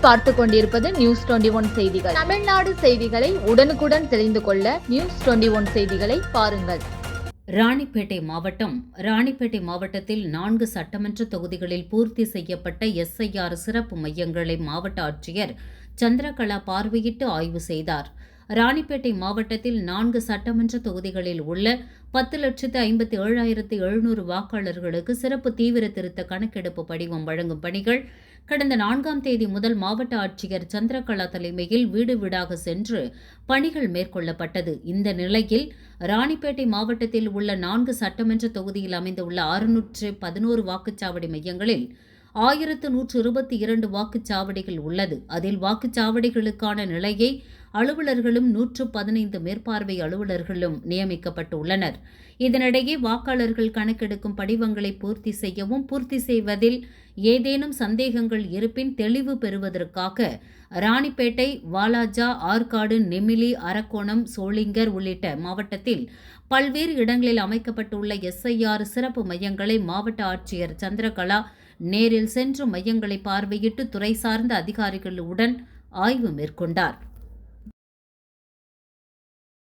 நீங்கள் பார்த்துக் கொண்டிருப்பது நியூஸ் 21 செய்திகள். தமிழ்நாடு செய்திகளை உடனுக்குடன் தெரிந்து கொள்ள நியூஸ் 21 செய்திகளை பாருங்கள். ராணிப்பேட்டை மாவட்டத்தில் 4 சட்டமன்ற தொகுதிகளில் பூர்த்தி செய்யப்பட்ட SIR சிறப்பு மையங்களை மாவட்ட ஆட்சியர் சந்திரகலா பார்வையிட்டு ஆய்வு செய்தார். ராணிப்பேட்டை மாவட்டத்தில் 4 சட்டமன்ற தொகுதிகளில் உள்ள 10,57,700 வாக்காளர்களுக்கு சிறப்பு தீவிர திருத்த கணக்கெடுப்பு படிவம் வழங்கும் பணிகள் கடந்த 4ஆம் தேதி முதல் மாவட்ட ஆட்சியர் சந்திரகலா தலைமையில் வீடு வீடாக சென்று பணிகள் மேற்கொள்ளப்பட்டது. இந்த நிலையில் ராணிப்பேட்டை மாவட்டத்தில் உள்ள 4 சட்டமன்ற தொகுதியில் அமைந்துள்ள 611 வாக்குச்சாவடி மையங்களில் 1122 வாக்குச்சாவடிகள் உள்ளது. அதில் வாக்குச்சாவடிகளுக்கான நிலையை அலுவலர்களும் 115 மேற்பார்வை அலுவலர்களும் நியமிக்கப்பட்டுள்ளனர். இதனிடையே வாக்காளர்கள் கணக்கெடுக்கும் படிவங்களை பூர்த்தி செய்யவும், பூர்த்தி செய்வதில் ஏதேனும் சந்தேகங்கள் இருப்பின் தெளிவு பெறுவதற்காக ராணிப்பேட்டை, வாலாஜா, ஆற்காடு, நெமிலி, அரக்கோணம், சோளிங்கர் உள்ளிட்ட மாவட்டத்தில் பல்வேறு இடங்களில் அமைக்கப்பட்டுள்ள SIR சிறப்பு மையங்களை மாவட்ட ஆட்சியர் சந்திரகலா நேரில் சென்று மையங்களை பார்வையிட்டு துறை சார்ந்த அதிகாரிகளுடன் ஆய்வு மேற்கொண்டார்.